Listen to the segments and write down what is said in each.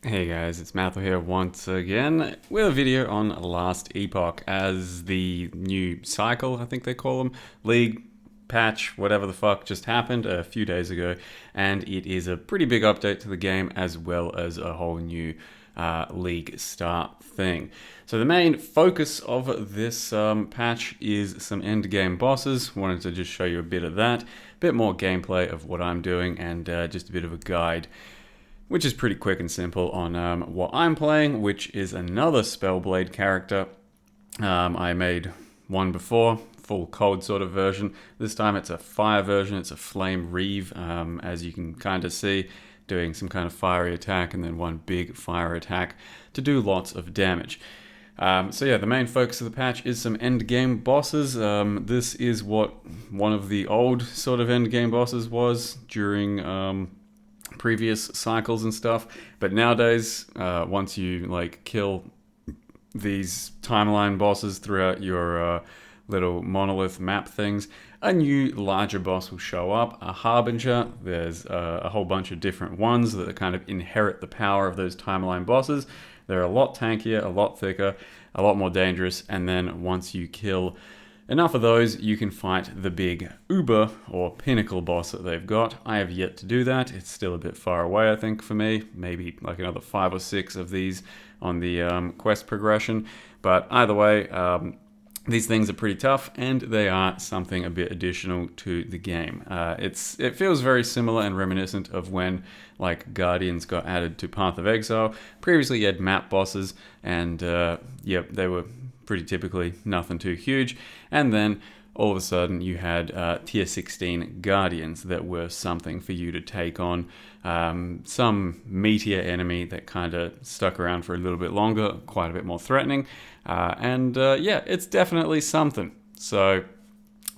Hey guys, it's Mathel here once again with a video on Last Epoch as the new cycle, I think they call them, league patch, whatever the fuck, just happened a few days ago, and it is a pretty big update to the game as well as a whole new league start thing. So the main focus of this patch is some end game bosses. Wanted to just show you a bit of that, a bit more gameplay of what I'm doing, and just a bit of a guide, which is pretty quick and simple on what I'm playing, which is another Spellblade character. I made one before, full cold sort of version. This time it's a fire version, it's a flame Reave, as you can kind of see, doing some kind of fiery attack and then one big fire attack to do lots of damage. So yeah, the main focus of the patch is some end game bosses. This is what one of the old sort of end game bosses was during previous cycles and stuff, but nowadays once you kill these timeline bosses throughout your little monolith map things, a new larger boss will show up, a harbinger. There's a whole bunch of different ones that kind of inherit the power of those timeline bosses. They're a lot tankier, a lot thicker, a lot more dangerous, and then once you kill enough of those, you can fight the big Uber or pinnacle boss that they've got. I have yet to do that. It's still a bit far away, I think, for me. Maybe like another 5 or 6 of these on the quest progression. But either way, these things are pretty tough, and they are something a bit additional to the game. It feels very similar and reminiscent of when Guardians got added to Path of Exile. Previously, you had map bosses, and yep, they were pretty typically nothing too huge, and then all of a sudden you had tier 16 guardians that were something for you to take on, some meteor enemy that kind of stuck around for a little bit longer, quite a bit more threatening, and yeah, it's definitely something. So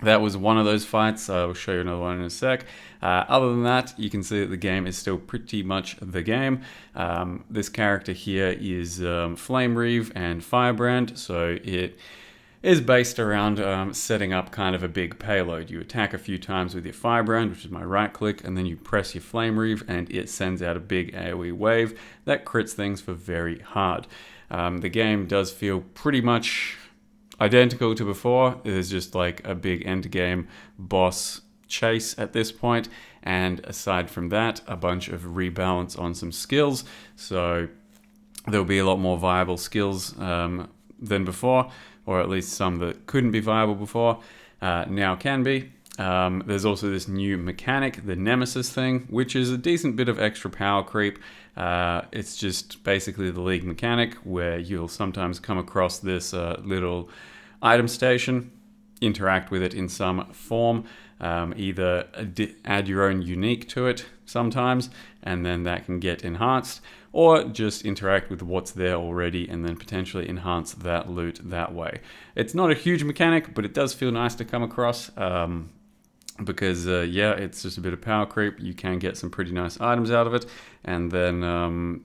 that was one of those fights. I'll show you another one in a sec. Other than that, you can see that the game is still pretty much the game. This character here is Flame Reave and Firebrand, so it is based around setting up kind of a big payload. You attack a few times with your Firebrand, which is my right click, and then you press your Flame Reave and it sends out a big AoE wave that crits things for very hard. The game does feel pretty much identical to before. There's just like a big end game boss chase at this point, and aside from that, a bunch of rebalance on some skills. So there'll be a lot more viable skills than before, or at least some that couldn't be viable before now can be. There's also this new mechanic, the Nemesis thing, which is a decent bit of extra power creep. It's just basically the League mechanic where you'll sometimes come across this little item station, interact with it in some form, either add your own unique to it sometimes, and then that can get enhanced, or just interact with what's there already and then potentially enhance that loot that way. It's not a huge mechanic, but it does feel nice to come across, because yeah, it's just a bit of power creep. You can get some pretty nice items out of it, and then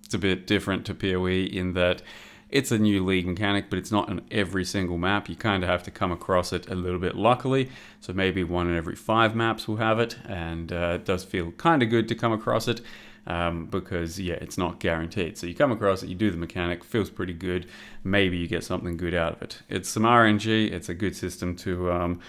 it's a bit different to PoE in that it's a new league mechanic, but it's not on every single map. You kind of have to come across it a little bit luckily. So maybe 1 in every 5 maps will have it, and it does feel kind of good to come across it, because yeah, it's not guaranteed. So you come across it, you do the mechanic, feels pretty good. Maybe you get something good out of it. It's some RNG. It's a good system to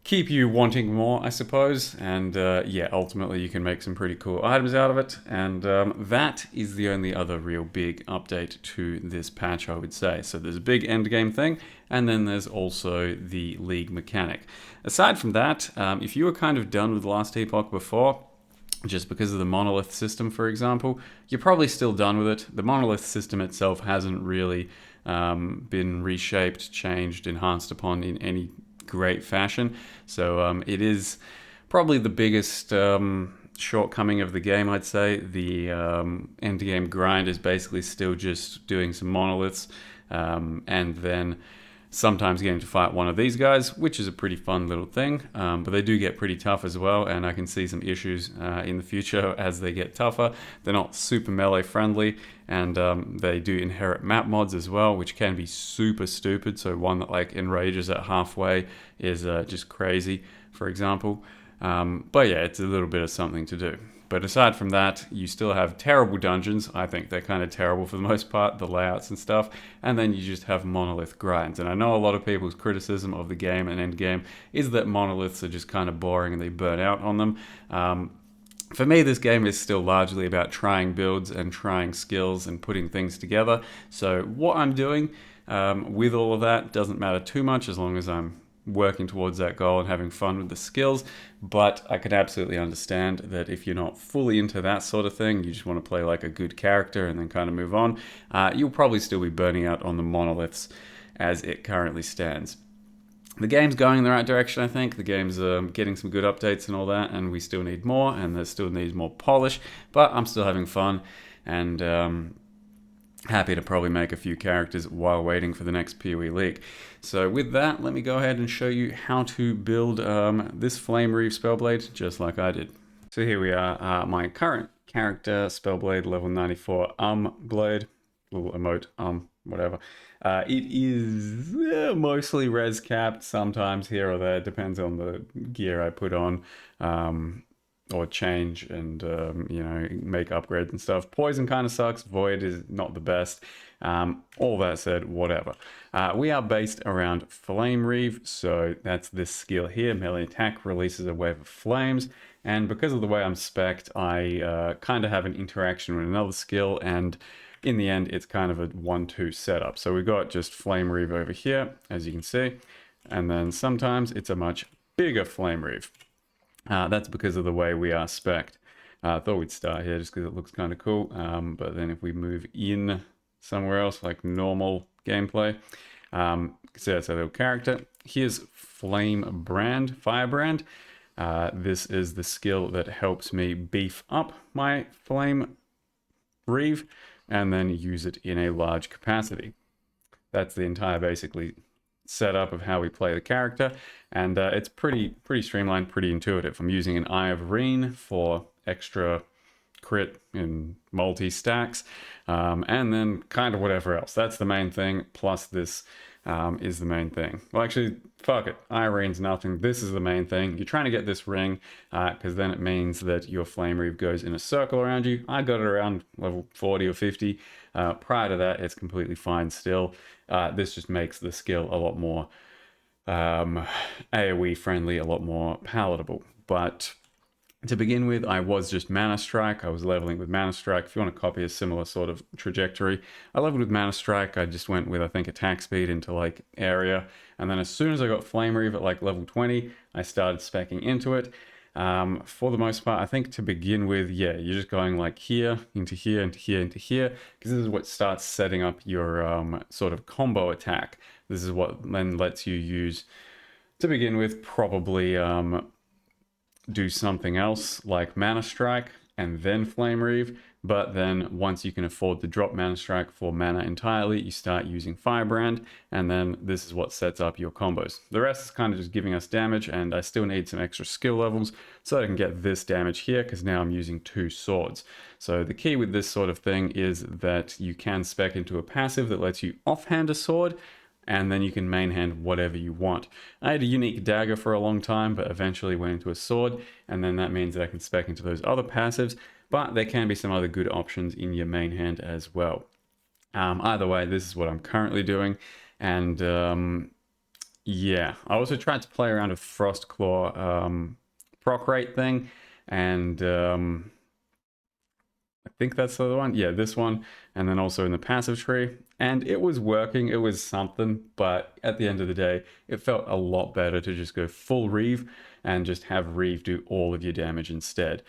keep you wanting more, I suppose, and yeah, ultimately you can make some pretty cool items out of it, and that is the only other real big update to this patch, I would say. So there's a big endgame thing, and then there's also the league mechanic. Aside from that, if you were kind of done with Last Epoch before, just because of the monolith system, for example, you're probably still done with it. The monolith system itself hasn't really been reshaped, changed, enhanced upon in any great fashion. So it is probably the biggest shortcoming of the game, I'd say. The end game grind is basically still just doing some monoliths, and then sometimes getting to fight one of these guys, which is a pretty fun little thing, but they do get pretty tough as well, and I can see some issues in the future as they get tougher. They're not super melee friendly, and they do inherit map mods as well, which can be super stupid. So one that enrages at halfway is just crazy, for example. But yeah, it's a little bit of something to do. But aside from that, you still have terrible dungeons. I think they're kind of terrible for the most part, the layouts and stuff. And then you just have monolith grinds. And I know a lot of people's criticism of the game and Endgame is that monoliths are just kind of boring and they burn out on them. For me, this game is still largely about trying builds and trying skills and putting things together. So what I'm doing with all of that doesn't matter too much as long as I'm working towards that goal and having fun with the skills. But I can absolutely understand that if you're not fully into that sort of thing, you just want to play like a good character and then kind of move on, you'll probably still be burning out on the monoliths as it currently stands. The game's going in the right direction, I think. The game's getting some good updates and all that, and we still need more, and there still needs more polish, but I'm still having fun, and happy to probably make a few characters while waiting for the next PoE League. So with that, let me go ahead and show you how to build this Flame Reave Spellblade, just like I did. So here we are, my current character, Spellblade, level 94, Blade, little emote, whatever. It is mostly res capped, sometimes here or there, depends on the gear I put on, or change and, make upgrades and stuff. Poison kind of sucks, Void is not the best. All that said, whatever. We are based around Flame Reave, so that's this skill here. Melee attack releases a wave of flames, and because of the way I'm spec'd, I kind of have an interaction with another skill, and in the end, it's kind of a 1-2 setup. So we've got just Flame Reave over here, as you can see, and then sometimes it's a much bigger Flame Reave. That's because of the way we are spec'd. I thought we'd start here just because it looks kind of cool, but then if we move in somewhere else, like normal gameplay, so that's a little character. Here's Flame Brand, Firebrand. This is the skill that helps me beef up my Flame Reave and then use it in a large capacity. That's the entire basically setup of how we play the character, and it's pretty streamlined, pretty intuitive. I'm using an Eye of Reen for extra crit in multi-stacks, and then kind of whatever else. That's the main thing, plus this is the main thing. Well, actually, fuck it. Irene's nothing. This is the main thing. You're trying to get this ring, because then it means that your Flame Reave goes in a circle around you. I got it around level 40 or 50. Prior to that, it's completely fine still. This just makes the skill a lot more AoE friendly, a lot more palatable. But to begin with, I was just Mana Strike. I was leveling with Mana Strike. If you want to copy a similar sort of trajectory, I leveled with Mana Strike. I just went with, I think, attack speed into like area. And then as soon as I got Flame Reave at like level 20, I started speccing into it. For the most part, I think to begin with, yeah, you're just going like here, into here, into here, into here, because this is what starts setting up your sort of combo attack. This is what then lets you use, to begin with, probably do something else like Mana Strike and then Flame Reave, but then once you can afford to drop Mana Strike for mana entirely, you start using Firebrand, and then this is what sets up your combos. The rest is kind of just giving us damage, and I still need some extra skill levels so I can get this damage here, because now I'm using 2 swords. So the key with this sort of thing is that you can spec into a passive that lets you offhand a sword, and then you can main hand whatever you want. I had a unique dagger for a long time, but eventually went into a sword, and then that means that I can spec into those other passives, but there can be some other good options in your main hand as well. Either way, this is what I'm currently doing, and yeah, I also tried to play around with Frostclaw proc rate thing, and I think that's the other one. Yeah, this one. And then also in the passive tree. And it was working. It was something. But at the end of the day, it felt a lot better to just go full Reave and just have Reave do all of your damage instead.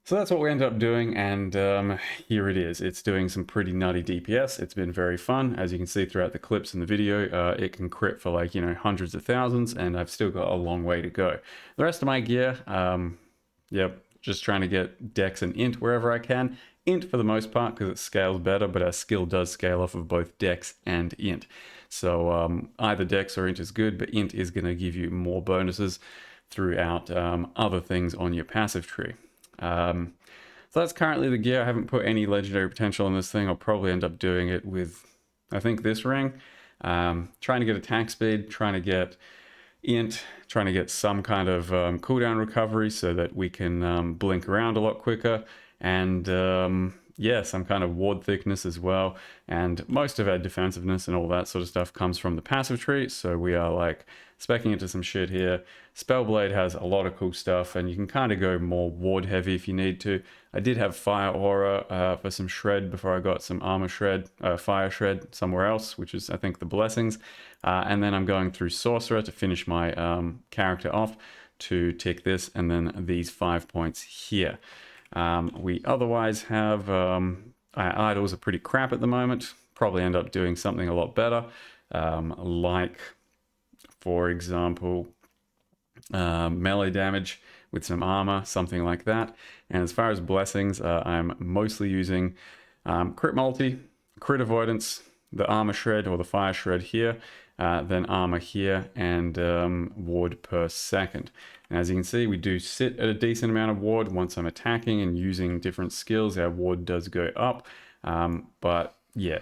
So that's what we ended up doing. And here it is. It's doing some pretty nutty DPS. It's been very fun. As you can see throughout the clips in the video, it can crit for like, hundreds of thousands. And I've still got a long way to go. The rest of my gear, yep. Just trying to get Dex and Int wherever I can. Int for the most part because it scales better, but our skill does scale off of both Dex and Int. So either Dex or Int is good, but Int is going to give you more bonuses throughout other things on your passive tree. So that's currently the gear. I haven't put any legendary potential on this thing. I'll probably end up doing it with, I think, this ring. Trying to get attack speed, trying to get int, trying to get some kind of cooldown recovery so that we can blink around a lot quicker, and yeah, some kind of ward thickness as well. And most of our defensiveness and all that sort of stuff comes from the passive tree, so we are like specking into some shit here. Spellblade has a lot of cool stuff, and you can kind of go more ward heavy if you need to. I did have fire aura for some shred before I got some armor shred, fire shred somewhere else, which is I think the blessings. And then I'm going through sorcerer to finish my character off to tick this, and then these 5 points here. We otherwise have our idols are pretty crap at the moment. Probably end up doing something a lot better, like, for example, melee damage with some armor, something like that. And as far as blessings, I'm mostly using crit multi, crit avoidance, the armor shred or the fire shred here, then armor here, and ward per second. And as you can see, we do sit at a decent amount of ward. Once I'm attacking and using different skills, our ward does go up. But yeah,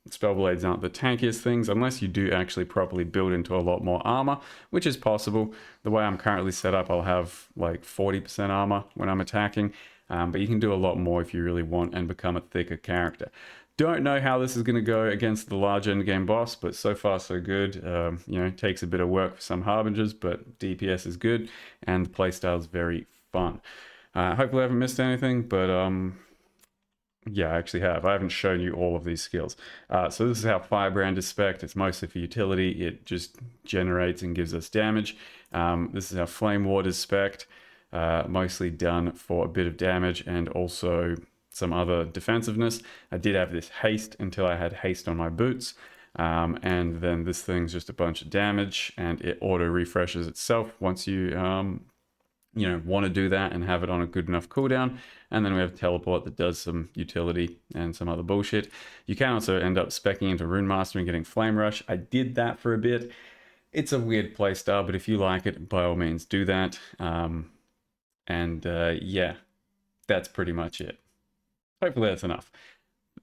Spellblades aren't the tankiest things unless you do actually properly build into a lot more armor, which is possible. The way I'm currently set up, I'll have like 40% armor when I'm attacking, but you can do a lot more if you really want and become a thicker character. Don't know how this is going to go against the large endgame boss, but so far so good. You know, it takes a bit of work for some harbingers, but DPS is good and the playstyle is very fun. Hopefully I haven't missed anything, but yeah, I actually have. I haven't shown you all of these skills. So this is how Firebrand is spec'd. It's mostly for utility. It just generates and gives us damage. This is how Flame Ward is spec'd. Mostly done for a bit of damage and also some other defensiveness. I did have this haste until I had haste on my boots. And then this thing's just a bunch of damage, and it auto refreshes itself once you you know, want to do that and have it on a good enough cooldown. And then we have teleport that does some utility and some other bullshit. You can also end up specking into Rune Master and getting Flame Rush. I did that for a bit. It's a weird playstyle, but if you like it, by all means do that. Yeah, that's pretty much it. Hopefully that's enough.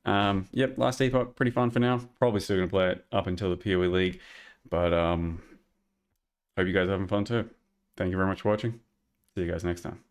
Yep, last Epoch, pretty fun for now. Probably still going to play it up until the PoE League. But hope you guys are having fun too. Thank you very much for watching. See you guys next time.